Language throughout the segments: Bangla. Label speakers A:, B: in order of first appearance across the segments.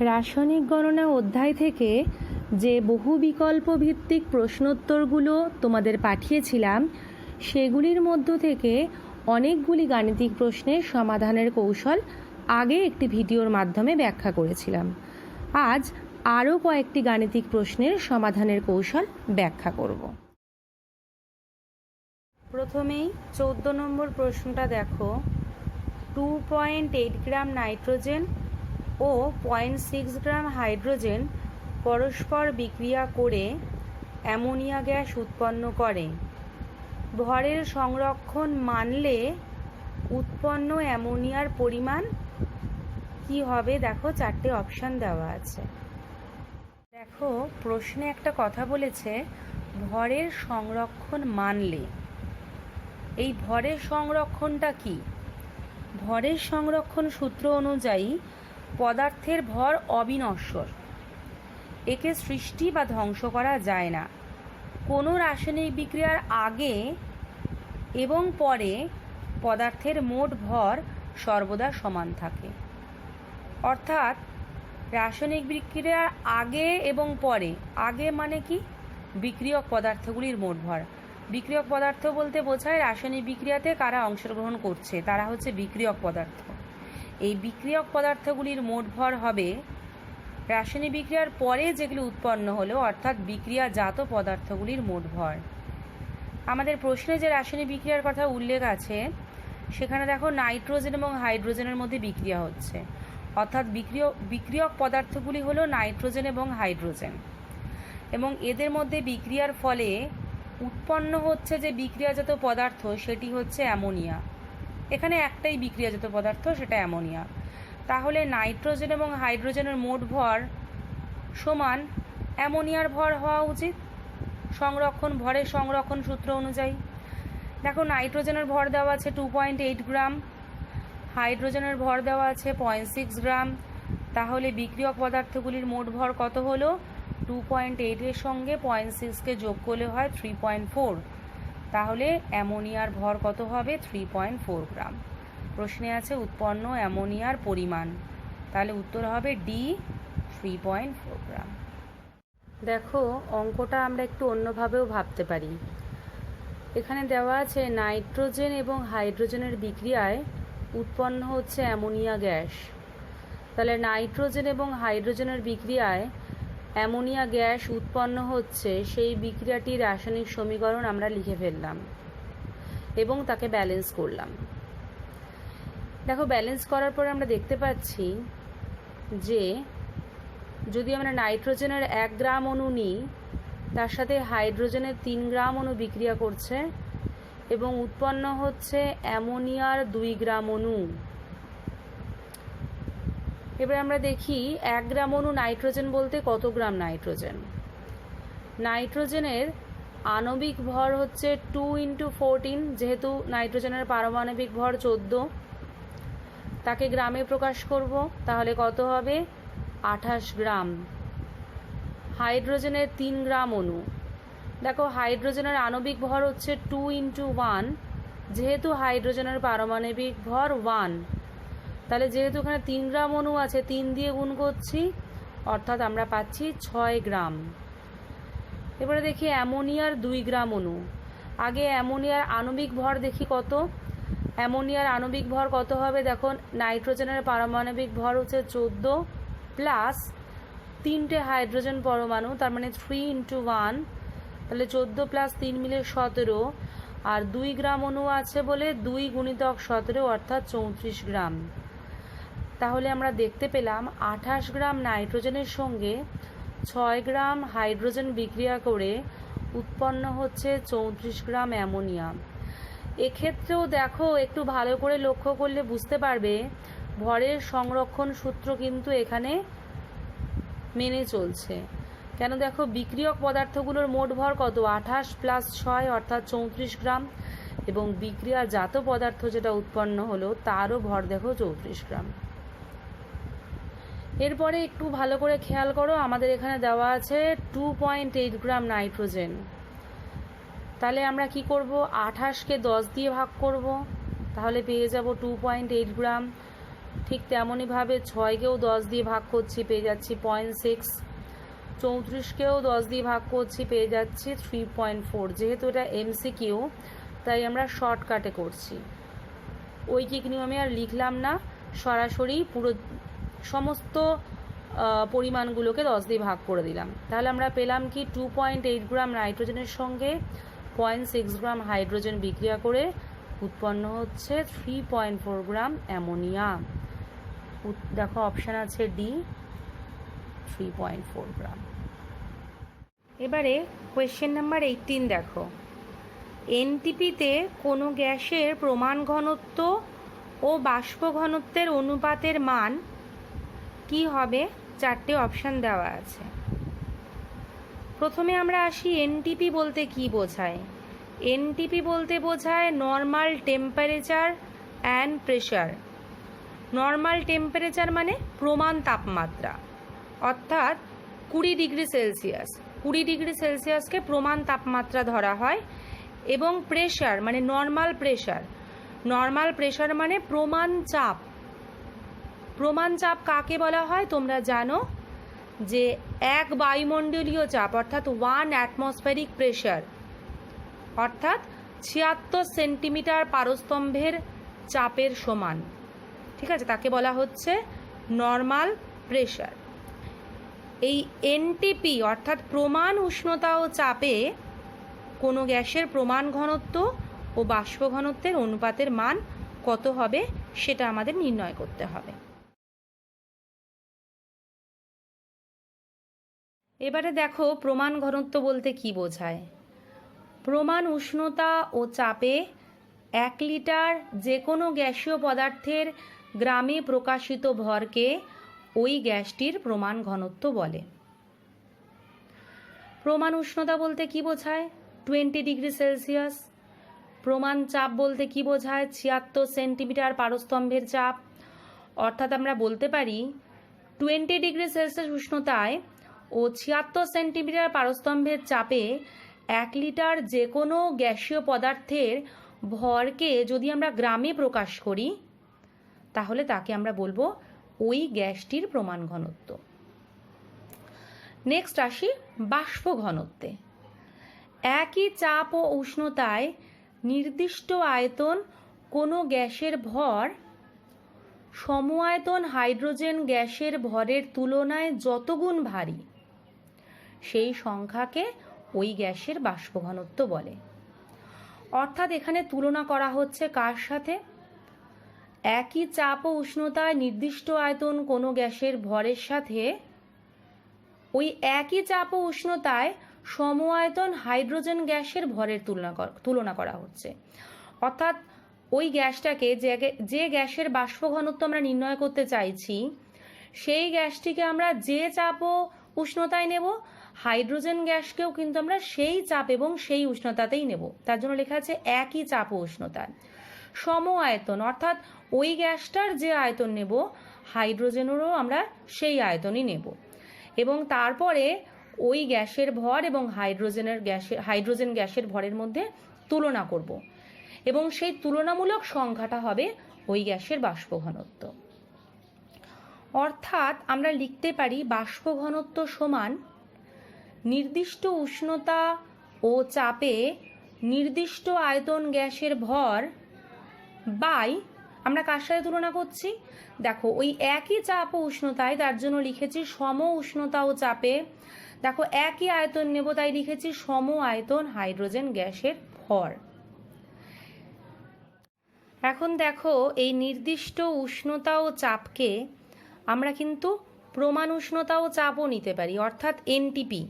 A: রাসায়নিক গণনা অধ্যায় থেকে যে বহু বিকল্প ভিত্তিক প্রশ্নোত্তরগুলো তোমাদের পাঠিয়েছিলাম সেগুলির মধ্য থেকে অনেকগুলি গাণিতিক প্রশ্নের সমাধানের কৌশল আগে একটি ভিডিওর মাধ্যমে ব্যাখ্যা করেছিলাম। আজ আরও কয়েকটি গাণিতিক প্রশ্নের সমাধানের কৌশল ব্যাখ্যা করব। প্রথমেই 14 নম্বর প্রশ্নটা দেখো। 2.8 গ্রাম নাইট্রোজেন ও 0.6 গ্রাম হাইড্রোজেন পরস্পর বিক্রিয়া করে অ্যামোনিয়া গ্যাস উৎপন্ন করে। ভরের সংরক্ষণ মানলে উৎপন্ন অ্যামোনিয়ার পরিমাণ কি হবে? দেখো, 4টে অপশান দেওয়া আছে। দেখো, প্রশ্নে একটা কথা বলেছে ভরের সংরক্ষণ মানলে। এই ভরের সংরক্ষণটা কি? ভরের সংরক্ষণ সূত্র অনুযায়ী পদার্থের ভর অবিনশ্বর, একে সৃষ্টি বা ধ্বংস করা যায় না। কোনো রাসায়নিক বিক্রিয়ার আগে এবং পরে পদার্থের মোট ভর সর্বদা সমান থাকে। অর্থাৎ রাসায়নিক বিক্রিয়ার আগে এবং পরে, আগে মানে কি? বিক্রিয়ক পদার্থগুলির মোট ভর। বিক্রিয়ক পদার্থ বলতে বোঝায় রাসায়নিক বিক্রিয়াতে কারা অংশগ্রহণ করছে, তারা হচ্ছে বিক্রিয়ক পদার্থ। এই বিক্রিয়ক পদার্থগুলির মোট ভর হবে রাসায়নিক বিক্রিয়ার পরে যেগুলি উৎপন্ন হলো, অর্থাৎ বিক্রিয়াজাত পদার্থগুলির মোট ভর। আমাদের প্রশ্নে যে রাসায়নিক বিক্রিয়ার কথা উল্লেখ আছে সেখানে দেখো নাইট্রোজেন এবং হাইড্রোজেনের মধ্যে বিক্রিয়া হচ্ছে, অর্থাৎ বিক্রিয়ক পদার্থগুলি হলো নাইট্রোজেন এবং হাইড্রোজেন, এবং এদের মধ্যে বিক্রিয়ার ফলে উৎপন্ন হচ্ছে যে বিক্রিয়াজাত পদার্থ সেটি হচ্ছে অ্যামোনিয়া। এখানে একটাই বিক্রিয়াজাত পদার্থ, সেটা অ্যামোনিয়া। তাহলে নাইট্রোজেন এবং হাইড্রোজেনের মোট ভর সমান অ্যামোনিয়ার ভর হওয়া উচিত ভরের সংরক্ষণ সূত্র অনুযায়ী। দেখো, নাইট্রোজেনের ভর দেওয়া আছে 2.8 গ্রাম, হাইড্রোজেনের ভর দেওয়া আছে 0.6 গ্রাম। তাহলে বিক্রিয়ক পদার্থগুলির মোট ভর কত হলো? 2.8 এর সঙ্গে 0.6কে যোগ করলে হয় 3.4। তাহলে অ্যামোনিয়ার ভর কত হবে? 3.4 গ্রাম। প্রশ্নে আছে উৎপন্ন অ্যামোনিয়ার পরিমাণ, তাহলে উত্তর হবে ডি, 3.4 গ্রাম। দেখো, অঙ্কটা আমরা একটু অন্যভাবেও ভাবতে পারি। এখানে দেওয়া আছে নাইট্রোজেন এবং হাইড্রোজেনের বিক্রিয়ায় উৎপন্ন হচ্ছে অ্যামোনিয়া গ্যাস। তাহলে নাইট্রোজেন এবং হাইড্রোজেনের বিক্রিয়ায় অ্যামোনিয়া গ্যাস উৎপন্ন হচ্ছে, সেই বিক্রিয়াটির রাসায়নিক সমীকরণ আমরা লিখে ফেললাম এবং তাকে ব্যালেন্স করলাম। দেখো, ব্যালেন্স করার পর আমরা দেখতে পাচ্ছি যে যদি আমরা নাইট্রোজেনের 1 গ্রাম অণু নিই, তার সাথে হাইড্রোজেনের 3 গ্রাম অণু বিক্রিয়া করছে এবং উৎপন্ন হচ্ছে অ্যামোনিয়ার 2 গ্রাম অণু। এবার আমরা দেখি 1 গ্রাম অণু নাইট্রোজেন বলতে কত গ্রাম নাইট্রোজেন। নাইট্রোজেনের আণবিক ভর হচ্ছে 2 × 14, যেহেতু নাইট্রোজেনের পারমাণবিক ভর 14, তাকে গ্রামে প্রকাশ করব, তাহলে কত হবে? 28 গ্রাম। হাইড্রোজেনের 3 গ্রাম অণু। দেখো, হাইড্রোজেনের আণবিক ভর হচ্ছে 2 × 1, যেহেতু হাইড্রোজেনের পারমাণবিক ভর 1, তাহলে যেহেতু এখানে 3 গ্রাম অণু আছে 3 দিয়ে গুণ করছি, অর্থাৎ আমরা পাচ্ছি 6 গ্রাম। এবারে দেখি অ্যামোনিয়ার 2 গ্রাম অণু। আগে অ্যামোনিয়ার আণবিক ভর দেখি কত। অ্যামোনিয়ার আণবিক ভর কত হবে? দেখো, নাইট্রোজেনের পারমাণবিক ভর হচ্ছে 14 প্লাস 3টে হাইড্রোজেন পরমাণু, তার মানে 3 × 1, তাহলে 14 প্লাস 3 মিলে 17, আর 2 গ্রাম অণু আছে বলে 2 × 17 অর্থাৎ 34 গ্রাম। তাহলে আমরা দেখতে পেলাম 28 গ্রাম নাইট্রোজেনের সঙ্গে 6 গ্রাম হাইড্রোজেন বিক্রিয়া করে উৎপন্ন হচ্ছে 34 গ্রাম অ্যামোনিয়া। এক্ষেত্রেও দেখো, একটু ভালো করে লক্ষ্য করলে বুঝতে পারবে ভরের সংরক্ষণ সূত্র কিন্তু এখানে মেনে চলছে। কেন? দেখো, বিক্রিয়ক পদার্থগুলোর মোট ভর কত? 28 প্লাস 6 অর্থাৎ 34 গ্রাম, এবং বিক্রিয়াজাত পদার্থ যেটা উৎপন্ন হলো তারও ভর দেখো 34 গ্রাম। এরপরে একটু ভালো করে খেয়াল করো, আমাদের এখানে দেওয়া আছে 2.8 গ্রাম নাইট্রোজেন। তাহলে আমরা কি করব? 28কে 10 দিয়ে ভাগ করব, তাহলে পেয়ে যাব 2.8 গ্রাম। ঠিক তেমনইভাবে 6কেও 10 দিয়ে ভাগ করছি, পেয়ে যাচ্ছি 0.6। 34কেও 10 দিয়ে ভাগ করছি, পেয়ে যাচ্ছি 3.4। যেহেতু এটা MCQ, তাই আমরা শর্টকাটে করছি, ঐকিক নিয়মে আর লিখলাম না, সরাসরি পুরো সমস্ত পরিমাণগুলোকে 10 দিয়ে ভাগ করে দিলাম। তাহলে আমরা পেলাম কি 2.8 গ্রাম নাইট্রোজেনের সঙ্গে 0.6 গ্রাম হাইড্রোজেন বিক্রিয়া করে উৎপন্ন হচ্ছে 3.4 গ্রাম অ্যামোনিয়া। দেখো অপশান আছে ডি, 3.4 গ্রাম। এবারে কোয়েশ্চেন নাম্বার 18 দেখো, এনটিপিতে কোনো গ্যাসের প্রমাণ ঘনত্ব ও বাষ্প ঘনত্বের অনুপাতের মান কি হবে? 4টে অপশান দেওয়া আছে। প্রথমে আমরা আসি, এনটিপি বলতে কি বোঝায়? এনটিপি বলতে বোঝায় normal temperature and pressure. Normal temperature মানে প্রমাণ তাপমাত্রা, অর্থাৎ 20 ডিগ্রি সেলসিয়াস। 20 ডিগ্রি সেলসিয়াসকে প্রমাণ তাপমাত্রা ধরা হয়। এবং প্রেশার মানে নর্মাল প্রেশার। নর্মাল প্রেশার মানে প্রমাণ চাপ। প্রমাণ চাপ কাকে বলা হয় তোমরা জানো, যে 1 বায়ুমণ্ডলীয় চাপ অর্থাৎ 1 অ্যাটমসফেরিক প্রেশার, অর্থাৎ 76 সেন্টিমিটার পারস্তম্ভের চাপের সমান। ঠিক আছে, তাকে বলা হচ্ছে নর্মাল প্রেশার। এই এনটিপি অর্থাৎ প্রমাণ উষ্ণতা ও চাপে কোনো গ্যাসের প্রমাণ ঘনত্ব ও বাষ্প ঘনত্বের অনুপাতের মান কত হবে সেটা আমাদের নির্ণয় করতে হবে। এবারে দেখো প্রমাণ ঘনত্ব বলতে কি বোঝায়। প্রমাণ উষ্ণতা ও চাপে 1 লিটার যে কোনো গ্যাসীয় পদার্থের গ্রামে প্রকাশিত ভরকে ওই গ্যাসটির প্রমাণ ঘনত্ব বলে। প্রমাণ উষ্ণতা বলতে কি বোঝায়? 20 ডিগ্রি সেলসিয়াস। প্রমাণ চাপ বলতে কি বোঝায়? 76 সেন্টিমিটার পারস্তম্ভের চাপ। অর্থাৎ আমরা বলতে পারি 20 ডিগ্রি সেলসিয়াস উষ্ণতায় ও 76 সেন্টিমিটার পারস্তম্ভের চাপে 1 লিটার যে কোনো গ্যাসীয় পদার্থের ভরকে যদি আমরা গ্রামে প্রকাশ করি, তাহলে তাকে আমরা বলবো ওই গ্যাসটির প্রমাণ ঘনত্ব। নেক্সট আসি বাষ্প ঘনত্বে। একই চাপ ও উষ্ণতায় নির্দিষ্ট আয়তন কোনো গ্যাসের ভর সম আয়তন হাইড্রোজেন গ্যাসের ভরের তুলনায় যত গুণ ভারী, সেই সংখ্যাকে ওই গ্যাসের বাষ্প ঘনত্ব বলে। অর্থাৎ এখানে তুলনা করা হচ্ছে কার সাথে? একই চাপ ও উষ্ণতায় নির্দিষ্ট আয়তন কোনো গ্যাসের ভরের সাথে ওই একই চাপ ও উষ্ণতায় সম আয়তন হাইড্রোজেন গ্যাসের ভরের তুলনা করা হচ্ছে। অর্থাৎ ওই গ্যাসটাকে, যে গ্যাসের বাষ্প ঘনত্ব আমরা নির্ণয় করতে চাইছি, সেই গ্যাসটিকে আমরা যে চাপ ও উষ্ণতায় নেব, হাইড্রোজেন গ্যাসকেও কিন্তু আমরা সেই চাপ এবং সেই উষ্ণতাতেই নেব। তার জন্য লেখা আছে একই চাপ ও উষ্ণতায় সম আয়তন, অর্থাৎ ওই গ্যাসটার যে আয়তন নেব, হাইড্রোজেনেরও আমরা সেই আয়তনই নেব। এবং তারপরে ওই গ্যাসের ভর এবং হাইড্রোজেন গ্যাসের ভরের মধ্যে তুলনা করব, এবং সেই তুলনামূলক সংখ্যাটা হবে ওই গ্যাসের বাষ্প ঘনত্ব। অর্থাৎ আমরা লিখতে পারি বাষ্প ঘনত্ব সমান নির্দিষ্ট উষ্ণতা ও চাপে নির্দিষ্ট আয়তন গ্যাসের ভর বাই, আমরা কার সাথে তুলনা করছি? দেখো ওই একই চাপ ও উষ্ণতায়, তার জন্য লিখেছি সম উষ্ণতা ও চাপে। দেখো একই আয়তন নেব, তাই লিখেছি সম আয়তন হাইড্রোজেন গ্যাসের ভর। এখন দেখো এই নির্দিষ্ট উষ্ণতা ও চাপকে আমরা কিন্তু প্রমাণ উষ্ণতা ও চাপও নিতে পারি, অর্থাৎ এনটিপি।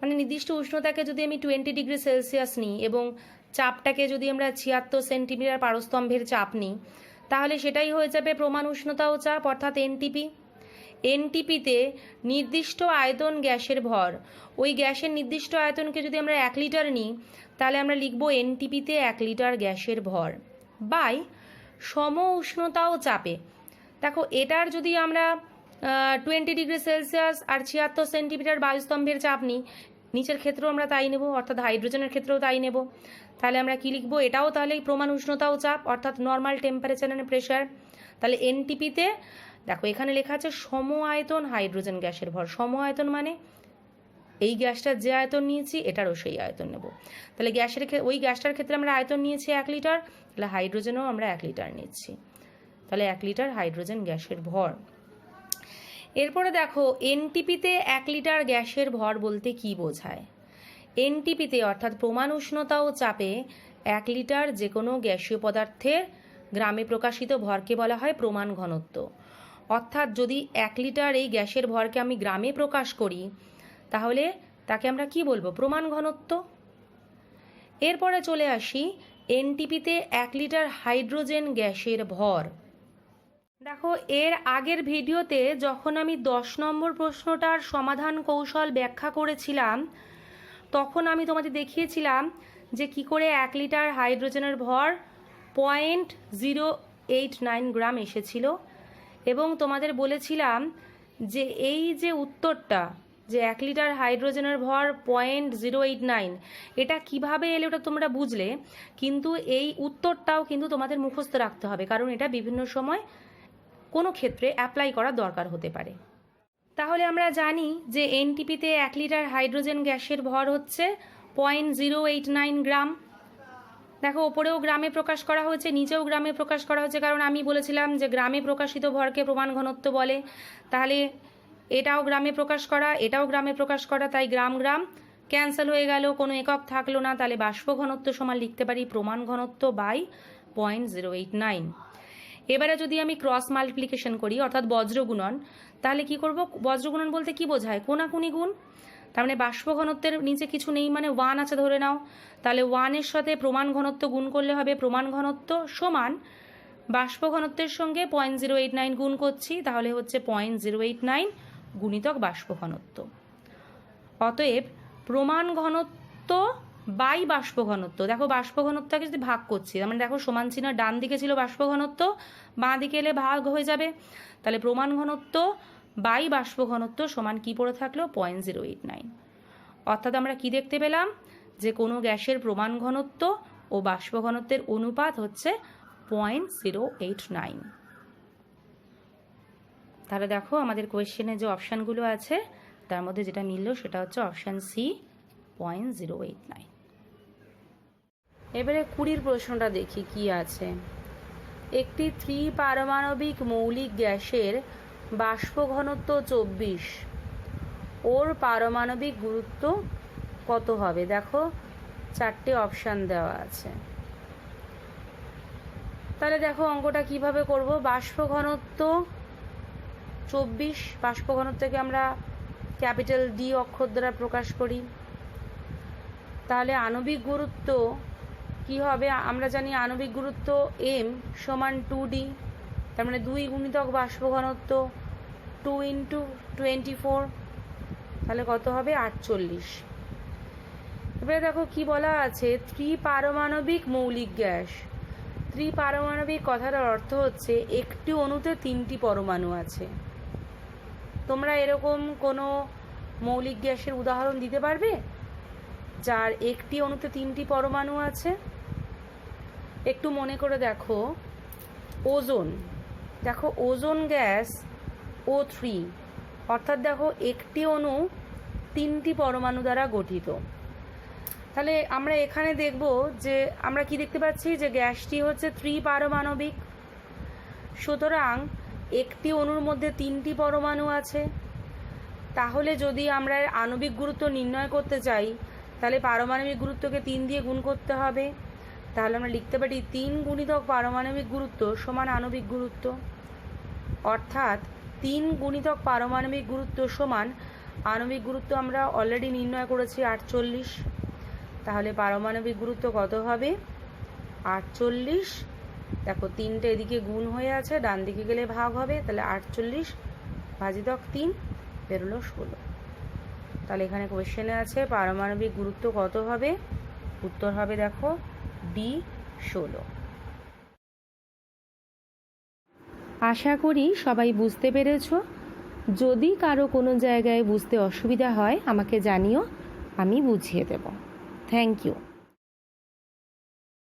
A: মানে নির্দিষ্ট উষ্ণতাকে যদি আমি 20 ডিগ্রি সেলসিয়াস নিই এবং চাপটাকে যদি আমরা 76 সেন্টিমিটার পারস্তম্ভের চাপ নিই, তাহলে সেটাই হয়ে যাবে প্রমাণ উষ্ণতা ও চাপ, অর্থাৎ এনটিপি। এনটিপিতে নির্দিষ্ট আয়তন গ্যাসের ভর, ওই গ্যাসের নির্দিষ্ট আয়তনকে যদি আমরা 1 লিটার নিই, তাহলে আমরা লিখব এনটিপিতে 1 লিটার গ্যাসের ভর বাই সম উষ্ণতা ও চাপে। দেখো এটার যদি আমরা 20 ডিগ্রি সেলসিয়াস আর 76 সেন্টিমিটার বায়ুস্তম্ভের চাপ নিই, নিচের ক্ষেত্রেও আমরা তাই নেব, অর্থাৎ হাইড্রোজেনের ক্ষেত্রেও তাই নেব। তাহলে আমরা কি লিখব? এটাও তাহলে প্রমাণ উষ্ণতা ও চাপ, অর্থাৎ নর্মাল টেম্পারেচার এন্ড প্রেশার। তাহলে এনটিপিতে দেখো এখানে লেখা আছে সম আয়তন হাইড্রোজেন গ্যাসের ভর। সম আয়তন মানে এই গ্যাসটার যে আয়তন নিয়েছি এটারও সেই আয়তন নেব। তাহলে ওই গ্যাসটার ক্ষেত্রে আমরা আয়তন নিয়েছি 1 লিটার, তাহলে হাইড্রোজেনও আমরা 1 লিটার নিচ্ছি। তাহলে 1 লিটার হাইড্রোজেন গ্যাসের ভর। এরপরে দেখো এনটিপিতে 1 লিটার গ্যাসের ভর বলতে কি বোঝায়। এনটিপিতে অর্থাৎ প্রমাণ উষ্ণতা ও চাপে 1 লিটার যে কোনো গ্যাসীয় পদার্থের গ্রামে প্রকাশিত ভরকে বলা হয় প্রমাণ ঘনত্ব। অর্থাৎ যদি 1 লিটার এই গ্যাসের ভরকে আমি গ্রামে প্রকাশ করি তাহলে তাকে আমরা কি বলবো, প্রমাণ ঘনত্ব। এরপরে চলে আসি এনটিপিতে 1 লিটার হাইড্রোজেন গ্যাসের ভর। দেখো এর আগের ভিডিওতে যখন আমি 10 নম্বর প্রশ্নটার সমাধান কৌশল ব্যাখ্যা করেছিলাম তখন আমি তোমাদের দেখিয়েছিলাম যে কি করে 1 লিটার হাইড্রোজেনের ভর 0.089 গ্রাম এসেছিল, এবং তোমাদের বলেছিলাম যে এই যে উত্তরটা যে 1 লিটার হাইড্রোজেনের ভর 0.089 এটা কিভাবে এলো ওটা তোমরা বুঝলে, কিন্তু এই উত্তরটাও কিন্তু তোমাদের মুখস্থ রাখতে হবে, কারণ এটা বিভিন্ন সময় কোনো ক্ষেত্রে অ্যাপ্লাই করার দরকার হতে পারে। তাহলে আমরা জানি যে এনটিপিতে 1 লিটার হাইড্রোজেন গ্যাসের ভর হচ্ছে 0.089 গ্রাম। দেখো ওপরেও গ্রামে প্রকাশ করা হয়েছে, নিচেও গ্রামে প্রকাশ করা হয়েছে, কারণ আমি বলেছিলাম যে গ্রামে প্রকাশিত ভরকে প্রমাণ ঘনত্ব বলে। তাহলে এটাও গ্রামে প্রকাশ করা, এটাও গ্রামে প্রকাশ করা, তাই গ্রাম গ্রাম ক্যান্সেল হয়ে গেল, কোনো একক থাকলো না। তাহলে বাষ্প ঘনত্ব সমান লিখতে পারি প্রমাণ ঘনত্ব বাই 0.089। এবারে যদি আমি ক্রস মাল্টিপ্লিকেশন করি অর্থাৎ বজ্রগুণন, তাহলে কি করব, বজ্রগুণন বলতে কি বোঝায়, কোনাকুনি গুণ। তার মানে বাষ্প ঘনত্বের নিচে কিছু নেই, মানে 1 আছে ধরে নাও, তাহলে 1 এর সাথে প্রমাণ ঘনত্ব গুণ করলে হবে প্রমাণ ঘনত্ব সমান বাষ্প ঘনত্বের সঙ্গে 0.089 গুণ করছি, তাহলে হচ্ছে 0.089 গুণিতক বাষ্প ঘনত্ব। অতএব প্রমাণ ঘনত্ব বাই বাষ্প ঘনত্ব। দেখো বাষ্প ঘনত্বকে যদি ভাগ করছি, মানে দেখো সমান চিহ্ন ডান দিকে ছিল বাষ্প ঘনত্ব, বাঁ দিকে এলে ভাগ হয়ে যাবে, তাহলে প্রমাণ ঘনত্ব বাই বাষ্প ঘনত্ব সমান কি পড়ে থাকলো 0.089। অর্থাৎ আমরা কি দেখতে পেলাম যে কোনো গ্যাসের প্রমাণ ঘনত্ব ও বাষ্প ঘনত্বের অনুপাত হচ্ছে 0.089। তাহলে দেখো আমাদের কোয়েশ্চেনে যে অপশানগুলো আছে তার মধ্যে যেটা মিলল সেটা হচ্ছে অপশান সি 0.089। এবারে 20 প্রশ্নটা দেখি কি আছে। একটি 3 পারমাণবিক মৌলিক গ্যাসের বাষ্প ঘনত্ব 24, ওর পারমাণবিক গুরুত্ব কত হবে। দেখো 4টে অপশান দেওয়া আছে। তাহলে দেখো অঙ্কটা কিভাবে করব। বাষ্প ঘনত্ব 24, বাষ্প ঘনত্বকে আমরা ক্যাপিটাল ডি অক্ষর দ্বারা প্রকাশ করি। তাহলে আণবিক গুরুত্ব কি হবে, আমরা জানি আণবিক গুরুত্ব m সমান 2d, তার মানে 2 গুণিতক বাষ্প ঘনত্ব 2 × 24, তাহলে কত হবে 48। এবারে দেখো কি বলা আছে, 3 পারমাণবিক মৌলিক গ্যাস। 3 পারমাণবিক কথাটার অর্থ হচ্ছে একটি অণুতে 3টি পরমাণু আছে। তোমরা এরকম কোনো মৌলিক গ্যাসের উদাহরণ দিতে পারবে যার একটি অণুতে 3টি পরমাণু আছে? একটু মনে করে দেখো, ওজোন। দেখো ওজোন গ্যাস O3, অর্থাৎ দেখো একটি অণু 3টি পরমাণু দ্বারা গঠিত। তাহলে আমরা এখানে দেখব যে আমরা কি দেখতে পাচ্ছি যে গ্যাসটি হচ্ছে 3 পারমাণবিক। সুতরাং একটি অণুর মধ্যে 3টি পরমাণু আছে। তাহলে যদি আমরা আণবিক গুরুত্ব নির্ণয় করতে চাই তাহলে পারমাণবিক গুরুত্বকে 3 দিয়ে গুণ করতে হবে। তাহলে আমরা লিখতে পারি 3 গুণিতক পারমাণবিক গুরুত্ব সমান আণবিক গুরুত্ব, অর্থাৎ 3 গুণিতক পারমাণবিক গুরুত্ব সমান আণবিক গুরুত্ব আমরা অলরেডি নির্ণয় করেছি 48। তাহলে পারমাণবিক গুরুত্ব কত হবে 48। দেখো 3টে এদিকে গুণ হয়ে আছে, ডান দিকে গেলে ভাগ হবে, তাহলে 48 ভাজিতক 3 বেরোলো 16। তাহলে এখানে কোয়েশ্চেনে আছে পারমাণবিক গুরুত্ব কত হবে, উত্তর হবে দেখো ডি 16। আশা করি সবাই বুঝতে পেরেছো। যদি কারো কোনো জায়গায় বুঝতে অসুবিধা হয় আমাকে জানিও, আমি বুঝিয়ে দেব। Thank you.